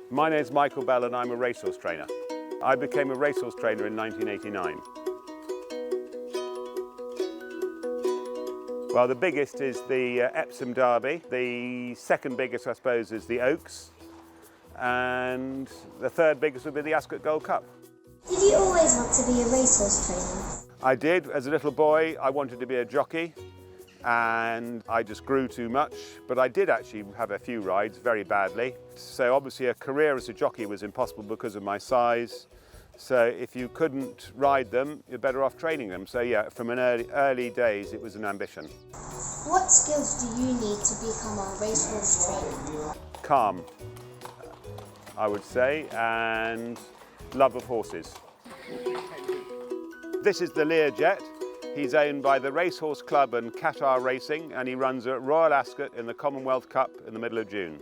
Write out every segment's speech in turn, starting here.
My name's Michael Bell and I'm a racehorse trainer. I became a racehorse trainer in 1989. Well, the biggest is the Epsom Derby. The second biggest, I suppose, is the Oaks. And the third biggest would be the Ascot Gold Cup. Did you always want to be a racehorse trainer? I did. As a little boy, I wanted to be a jockey. And I just grew too much, but I did actually have a few rides very badly. So obviously a career as a jockey was impossible because of my size. So if you couldn't ride them, you're better off training them. So yeah, from an early days, it was an ambition. What skills do you need to become a racehorse trainer? Calm, I would say, and love of horses. This is the LIR JET. He's owned by the RaceHorse Club and Qatar Racing, and he runs at Royal Ascot in the Commonwealth Cup in the middle of June.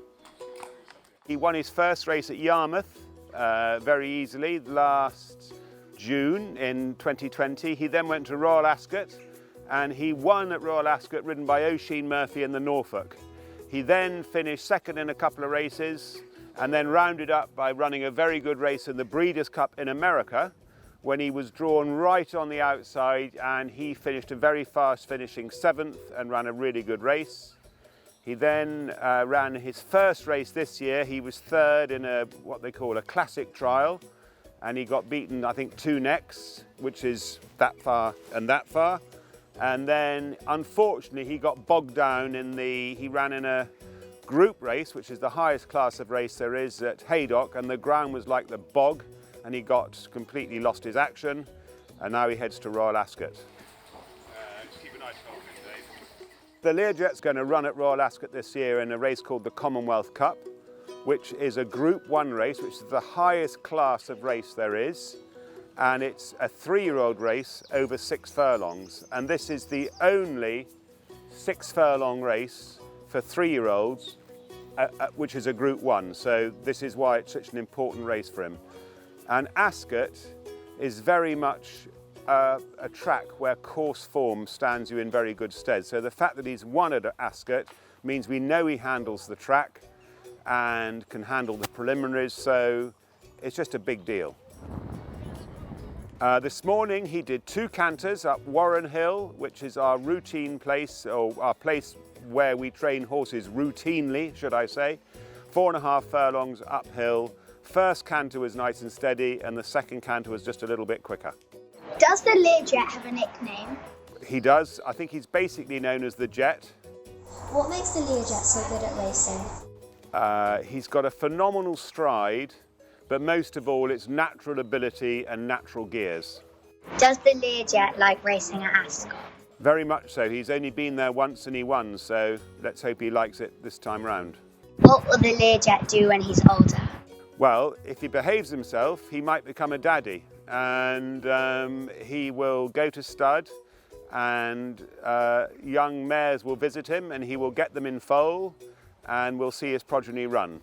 He won his first race at Yarmouth very easily last June in 2020. He then went to Royal Ascot and he won at Royal Ascot, ridden by Oisin Murphy in the Norfolk. He then finished second in a couple of races and then rounded up by running a very good race in the Breeders' Cup in America, when he was drawn right on the outside and he finished a very fast, finishing 7th and ran a really good race. He then ran his first race this year. He was 3rd in what they call a classic trial, and he got beaten, I think, 2 necks, which is that far and that far. And then, unfortunately, he got bogged down he ran in a group race, which is the highest class of race there is at Haydock, and the ground was like the bog, and he completely lost his action, and now he heads to Royal Ascot. Just keep an eye on him, Dave. The LIR JET's going to run at Royal Ascot this year in a race called the Commonwealth Cup, which is a Group 1 race, which is the highest class of race there is, and it's a 3-year-old race over 6 furlongs, and this is the only 6-furlong race for 3-year-olds, which is a Group 1, so this is why it's such an important race for him. And Ascot is very much a track where course form stands you in very good stead. So the fact that he's won at Ascot means we know he handles the track and can handle the preliminaries, so it's just a big deal. This morning he did 2 canters up Warren Hill, which is our routine place, or our place where we train horses routinely, should I say. 4.5 furlongs uphill. First canter was nice and steady, and the second canter was just a little bit quicker. Does the LIR JET have a nickname? He does. I think he's basically known as the Jet. What makes the LIR JET so good at racing? He's got a phenomenal stride, but most of all, it's natural ability and natural gears. Does the LIR JET like racing at Ascot? Very much so. He's only been there once and he won, so let's hope he likes it this time round. What will the LIR JET do when he's older? Well, if he behaves himself, he might become a daddy, and he will go to stud, and young mares will visit him, and he will get them in foal, and we'll see his progeny run.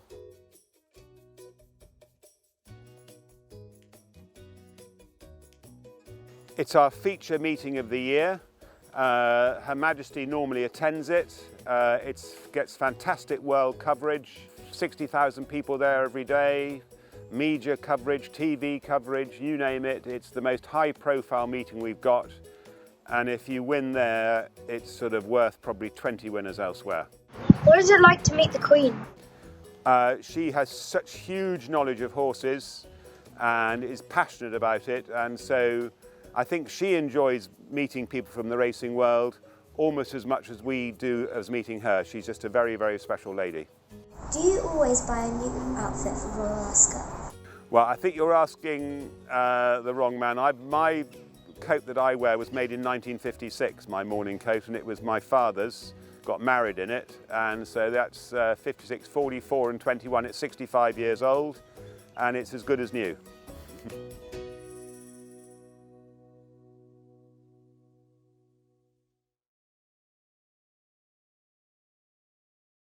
It's our feature meeting of the year. Her Majesty normally attends it. It gets fantastic world coverage. 60,000 people there every day, media coverage, TV coverage, you name it. It's the most high-profile meeting we've got, and if you win there, it's sort of worth probably 20 winners elsewhere. What is it like to meet the Queen? She has such huge knowledge of horses and is passionate about it, and so I think she enjoys meeting people from the racing world almost as much as we do as meeting her. She's just a very, very special lady. Do you always buy a new outfit for Royal Ascot? Well, I think you're asking the wrong man. My coat that I wear was made in 1956, my morning coat, and it was my father's. Got married in it, and so that's 56, 44 and 21. It's 65 years old, and it's as good as new.